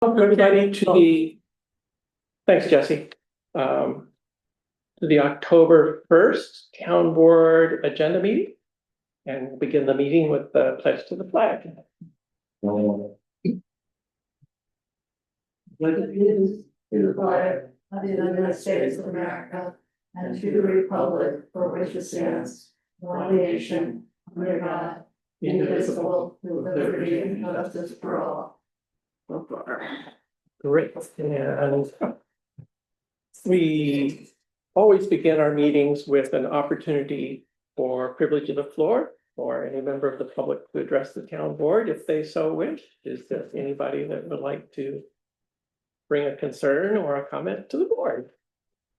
Welcome everybody to thanks Jesse. To the October 1st Town Board Agenda Meeting. And we'll begin the meeting with the pledge to the flag. With allegiance to the flag of the United States of America and to the republic for which it stands, one nation, under God, indivisible, with liberty and justice for all. Great. And we always begin our meetings with an opportunity for privilege of the floor or any member of the public to address the town board if they so wish. Is there anybody that would like to bring a concern or a comment to the board?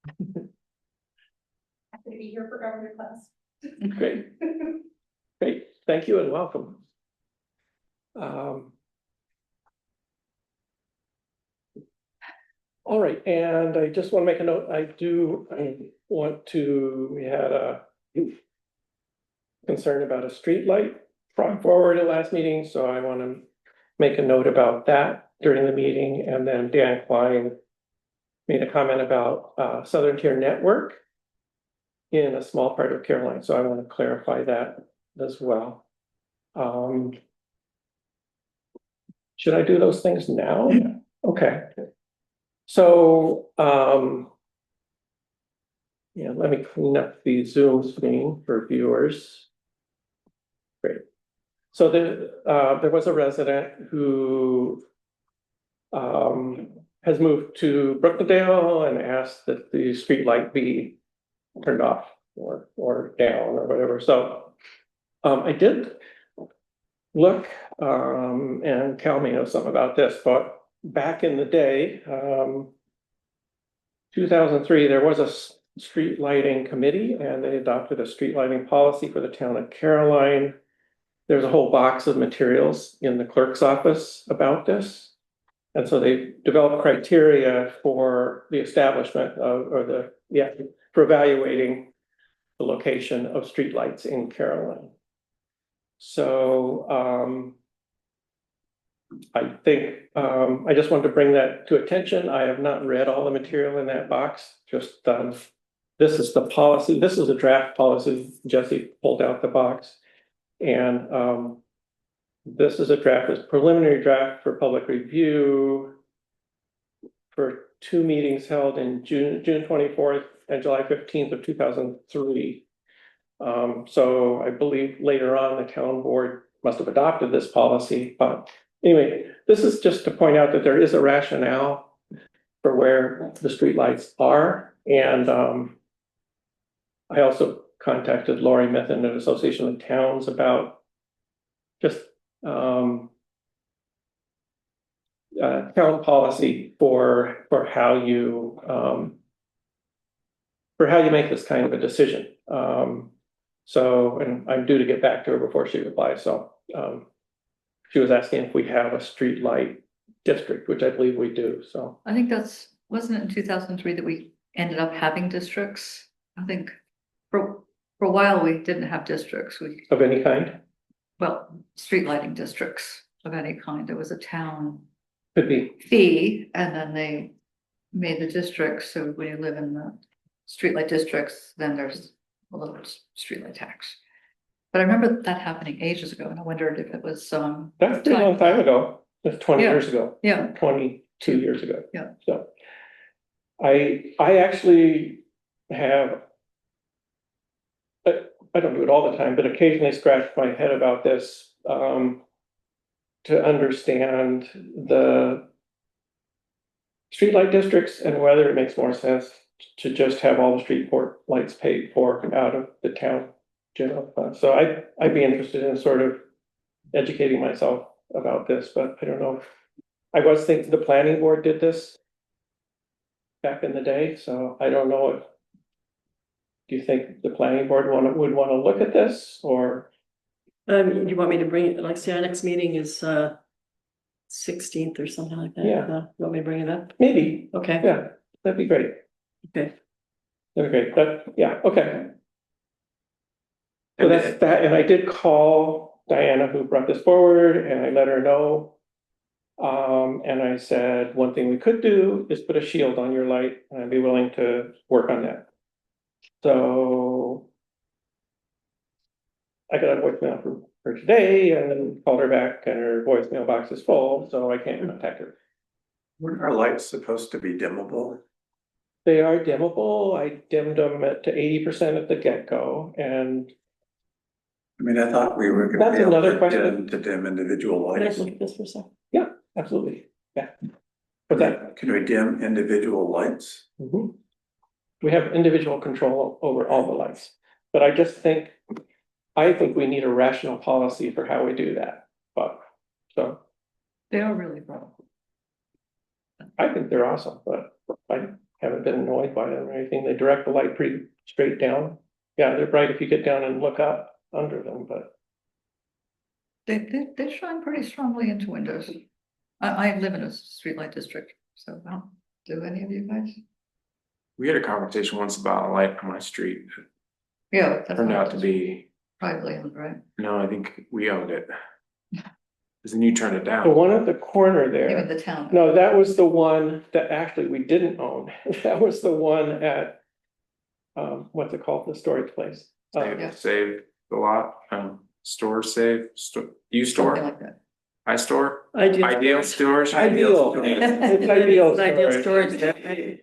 Happy to be here for government class. Great. Great. Thank you and welcome. All right, and I just want to make a note. I want to, we had a concern about a street light brought forward at last meeting, so I want to make a note about that during the meeting. And then Dan Klein made a comment about Southern Tier Network in a small part of Caroline, so I want to clarify that as well. Should I do those things now? Yeah. Okay. So, yeah, let me clean up the Zoom screen for viewers. Great. So there was a resident who has moved to Brookendale and asked that the street light be turned off or down or whatever. So I did look, and Cal may know something about this, but back in the day, 2003, there was a street lighting committee and they adopted a street lighting policy for the town of Caroline. There's a whole box of materials in the clerk's office about this. And so they developed criteria for the establishment of, for evaluating the location of streetlights in Caroline. So, I think I just wanted to bring that to attention. I have not read all the material in that box. Just this is the policy. This is a draft policy. Jesse pulled out the box, and this is a draft, this preliminary draft for public review for 2 meetings held in June 24th and July 15th of 2003. So I believe later on the town board must have adopted this policy, but anyway, this is just to point out that there is a rationale for where the streetlights are. And I also contacted Lori Mithen at Association of Towns about just town policy for how you make this kind of a decision. So, and I'm due to get back to her before she replies. So she was asking if we have a street light district, which I believe we do. So I think wasn't it in 2003 that we ended up having districts? I think for a while we didn't have districts. Of any kind? Well, street lighting districts of any kind. There was a town Could be fee, and then they made the districts. So when you live in the streetlight districts, then there's a little streetlight tax. But I remember that happening ages ago, and I wondered if it was that's a pretty long time ago. That's 20 years ago. Yeah, 22 years ago. Yeah. So I actually have, I don't do it all the time, but occasionally scratch my head about this to understand the streetlight districts and whether it makes more sense to just have all the street lights paid for out of the town general fund. So I'd be interested in sort of educating myself about this, but I don't know if I was thinking the planning board did this back in the day, so I don't know if, do you think the planning board would want to look at this, or? You want me to bring it, like, see, our next meeting is 16th or something like that? Yeah. You want me to bring it up? Maybe, Okay. yeah, that'd be great. Okay. That'd be great, but yeah, okay. So that's that, and I did call Diana, who brought this forward, and I let her know And I said, one thing we could do is put a shield on your light, and I'd be willing to work on that. So I got a voicemail from her today and called her back, and her voicemail box is full, so I can't contact her. Weren't our lights supposed to be dimmable? They are dimmable. I dimmed them to 80% at the get-go, and I mean, I thought we were gonna That's be able another to question. dim individual Can I lights. look at this for a second? absolutely, yeah. But that, Can we dim individual lights? mhm. We have individual control over all the lights, but I think we need a rational policy for how we do that, but, so. They are really bright. I think they're awesome, but I haven't been annoyed by them or anything. They direct the light pretty straight down. Yeah, they're bright if you get down and look up under them, but They shine pretty strongly into windows. I live in a streetlight district, so I don't, do any of you guys? We had a conversation once about a light on my street. Yeah. that's Turned not out to be, privately owned, right? no, I think we owned it. Cause then you turned it the down. one at the corner Maybe there. the town. No, that was the one that actually we didn't own. That was the one at, what's it called, the storage place? Yeah. Save the lot, store save, you store, Something like that. I store, Ideal. ideal storage. Ideal. It's ideal Ideal storage. storage.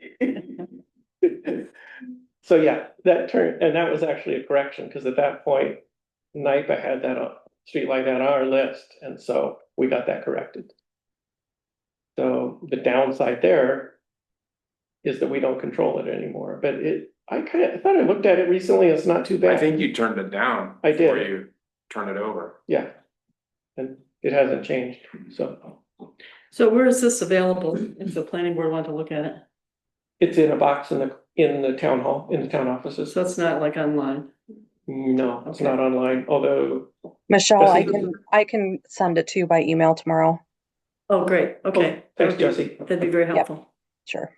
So yeah, that turned, and that was actually a correction, because at that point, NIPA had that streetlight on our list, and so we got that corrected. So the downside there is that we don't control it anymore, but I thought I looked at it recently, it's not too bad. I think you turned it down. I did. Before you turned it over. Yeah. And it hasn't changed, so So where is this available if the planning board wanted to look at it? it's in a box in the town hall, in the town offices. So it's not like online? No, it's not online, although, Michelle, Jesse? I can send it to you by email tomorrow. Oh, great, okay. thanks, Jesse. That'd be very helpful. Sure.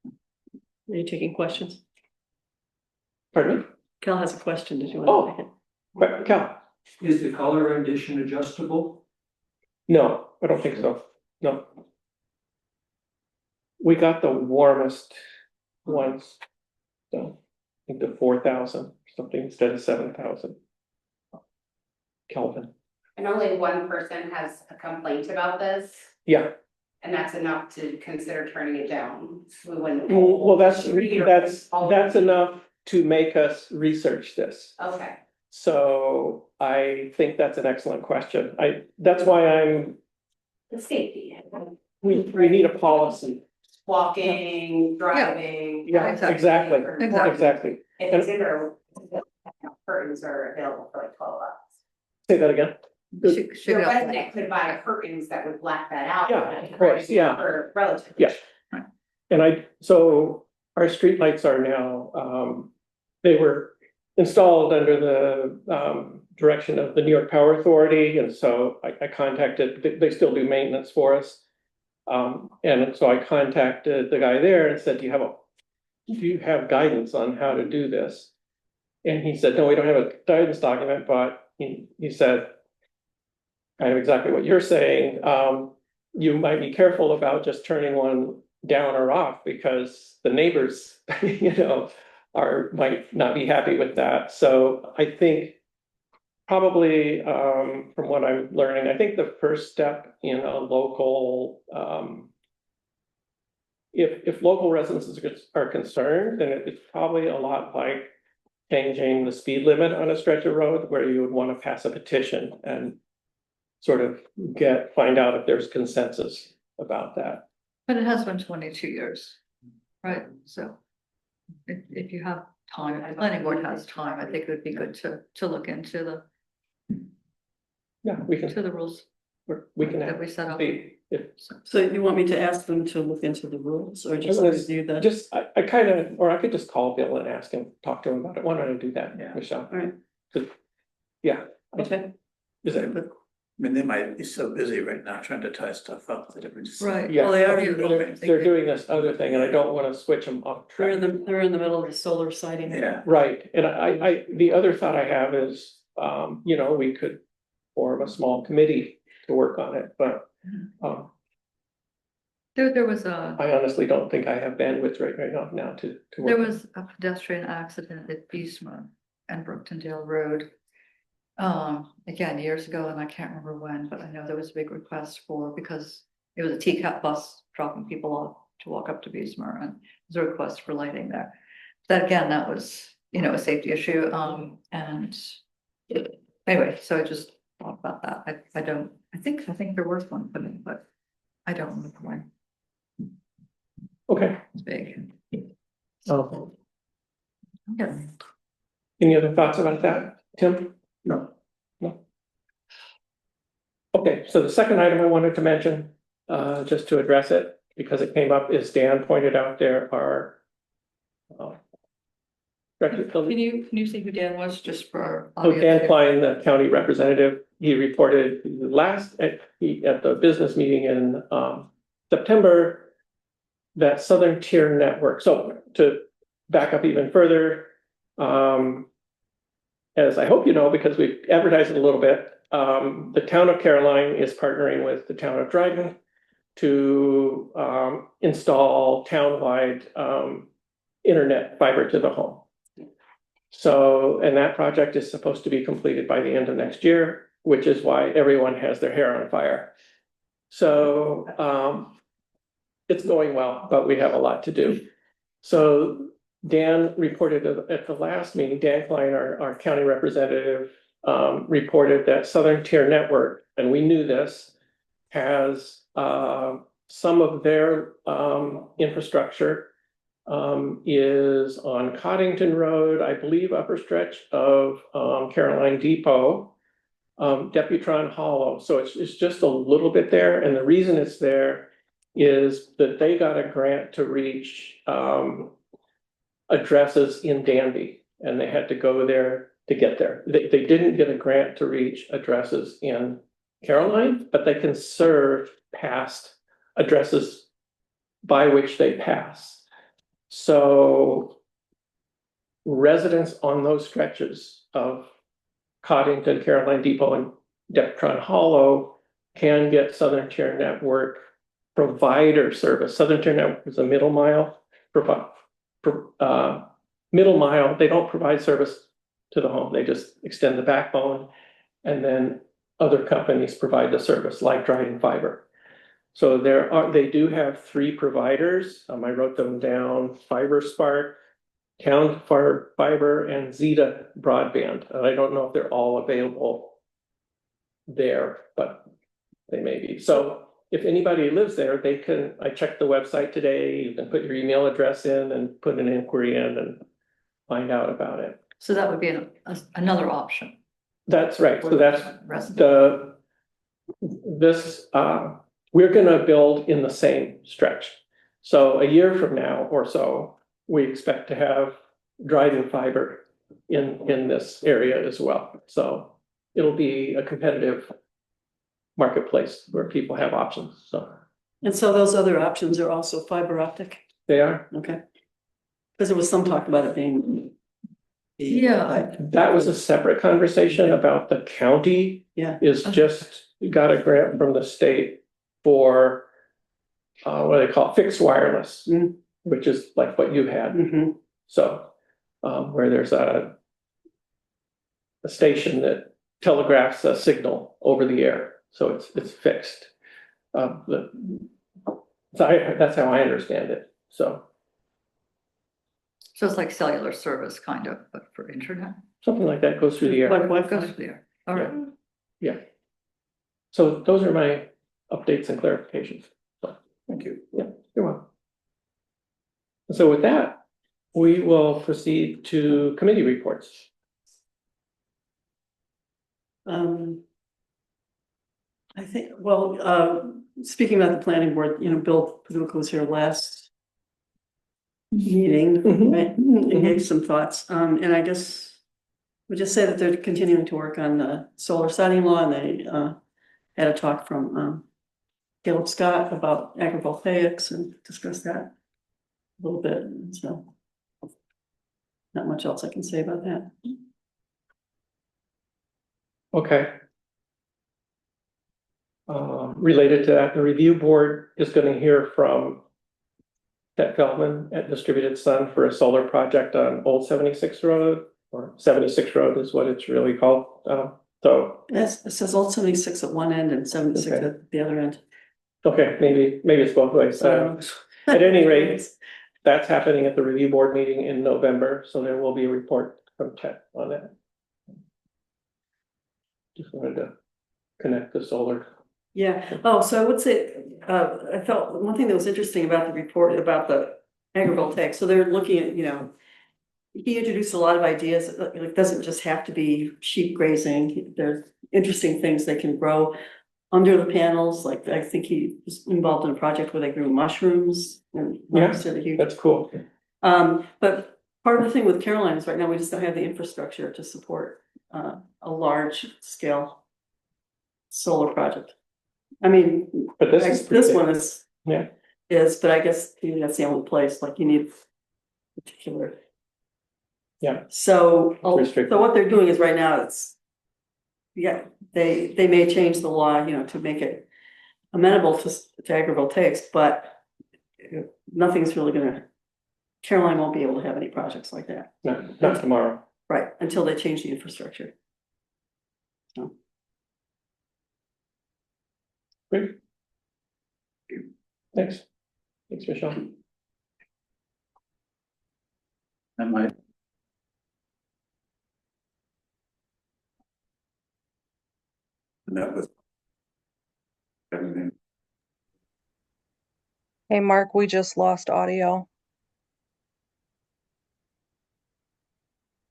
Are you taking questions? Pardon me? Cal has a question, did you want to take it? Cal? Is the color rendition adjustable? No, I don't think so, no. We got the warmest ones, so I think the 4,000 something instead of 7,000 Kelvin. And only one person has a complaint about this, Yeah, and that's enough to consider turning it down. We wouldn't. well, that's All- enough to make us research this. Okay, So I think that's an excellent question. That's why the safety. we need a policy. Walking, driving. Yeah, exactly, exactly. If it's either, curtains are available for like 12 bucks. Say that again. Should Your be up resident could buy curtains that would black that out. Yeah, of course, yeah. For relative. Yeah. And so our streetlights are now, they were installed under the direction of the New York Power Authority, and so I contacted, they still do maintenance for us. And so I contacted the guy there and said, do you have guidance on how to do this? And he said, no, we don't have a guidance document, but he said, I know exactly what you're saying. You might be careful about just turning one down or off, because the neighbors, might not be happy with that. So I think probably, from what I'm learning, I think the first step in a local, if local residents are concerned, then it's probably a lot like changing the speed limit on a stretch of road, where you would want to pass a petition and sort of find out if there's consensus about that. But it has been 22 years, right? So if you have time, if the planning board has time, I think it would be good to look into Yeah, we can the rules that we set up. So you want me to ask them to look into the rules or just review the? Just, I kind of, or I could just call Bill and ask him, talk to him about it. Why don't I do that, Yeah. Michelle? All right, Yeah. okay. Is that, I mean, they might be so busy right now trying to tie stuff up that it would just. Right. yeah, Well, they are they're doing this other thing, and I don't want to switch them off They're track. they're in the middle of the solar siting. Yeah, Right, and the other thought I have is, we could form a small committee work on it, but There was a, I honestly don't think I have bandwidth right now to work. there was a pedestrian accident at Beesma and Brooktondale Road. Again, years ago, and I can't remember when, but I know there was a big request for, because it was a TCAP bus dropping people off to walk up to Beesmer, and there was a request for lighting there. That again, that was, a safety issue, and anyway, so I just thought about that. I think there was one put in, but I don't remember when. Okay. It's big. Um, Yeah. Any other thoughts about that, Tim? No. No. Okay, so the second item I wanted to mention, just to address it, because it came up, is Dan pointed out there are. Can you say who Dan was, just for our Oh, Dan audience? Klein, the county representative, he reported at the business meeting in September. That Southern Tier Network, so to back up even further. As I hope you know, because we've advertised it a little bit, the town of Caroline is partnering with the town of Dryden to install townwide internet fiber to the home. So, and that project is supposed to be completed by the end of next year, which is why everyone has their hair on fire. So it's going well, but we have a lot to do. So Dan reported at the last meeting, Dan Klein, our county representative, reported that Southern Tier Network, and we knew this, has some of their infrastructure is on Coddington Road, I believe upper stretch of Caroline Depot, Deputron Hollow. So it's just a little bit there. And the reason it's there is that they got a grant to reach addresses in Danby, and they had to go there to get there. They didn't get a grant to reach addresses in Caroline, but they can serve past addresses by which they pass. So residents on those stretches of Coddington, Caroline Depot, and Deputron Hollow can get Southern Tier Network provider service. Southern Tier Network is a middle mile, middle mile. They don't provide service to the home. They just extend the backbone, and then other companies provide the service, like Dryden Fiber. So they do have 3 providers. I wrote them down: FiberSpark, Town Fiber, and Zeta Broadband. And I don't know if they're all available there, but they may be. So if anybody lives there, they can, I checked the website today, you can put your email address in and put an inquiry in and find out about it. So that would be another option. That's right. for So that's residents. we're gonna build in the same stretch. So a year from now or so, we expect to have Dryden Fiber in this area as well. So it'll be a competitive marketplace where people have options, so And so those other options are also fiber optic, they are. okay? Because there was some talk about it being. Yeah. That was a separate conversation about the county. Yeah. Is just got a grant from the state for what do they call it? Fixed wireless, Mm. which is like what you had. Mhm. So where there's a station that telegraphs a signal over the air, so it's fixed. That's how I understand it. So So it's like cellular service kind of, but for internet. something like that goes through the air. Like Goes Wi-Fi. through there. All right. Yeah. So those are my updates and clarifications. So, Thank you. you're welcome. So with that, we will proceed to committee reports. I think, speaking about the planning board, Bill Paducah was here last meeting, Mhm. right? And gave some thoughts, and I guess we just say that they're continuing to work on the solar siding law, and they had a talk from Caleb Scott about agrivoltaics and discussed that a little bit, so not much else I can say about that. Okay. Related to that, the review board is gonna hear from Ted Feldman at Distributed Sun for a solar project on Old 76 Road, or 76 Road is what it's really called. So, Yes, it says Old 76 at one end and 76 Okay. at the other end. okay, maybe it's both ways. At any rate, that's happening at the review board meeting in November, so there will be a report from Ted on that. Just wanted to connect the solar. Yeah, oh, so I would say, I felt one thing that was interesting about the report about the agrivoltaic, so they're looking at, he introduced a lot of ideas, it doesn't just have to be sheep grazing, there's interesting things they can grow under the panels, like I think he was involved in a project where they grew mushrooms and. Yeah, instead of huge. That's cool. But part of the thing with Caroline is right now, we just don't have the infrastructure to support a large scale solar project. I mean, But this is pretty this big. one is. Yeah. Is, but I guess maybe that's the only place, like you need particular. Yeah. So, Restricted. so what they're doing is right now it's. Yeah, they may change the law, to make it amenable to agrivoltaics, but nothing's really gonna. Caroline won't be able to have any projects like that, Not tomorrow. right, until they change the infrastructure. Great. Thanks. Thanks, Michelle. I might. Met with. Everything. Hey, Mark, we just lost audio.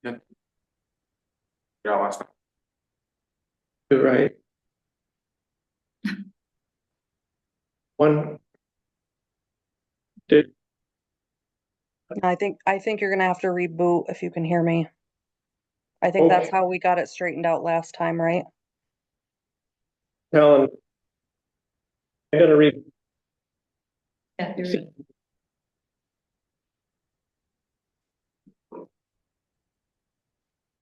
Yeah, last time. You're right. One. Did, I think you're gonna have to reboot if you can hear me. I think that's Okay. how we got it straightened out last time, right? Helen. I'm gonna read. Yeah, you're right.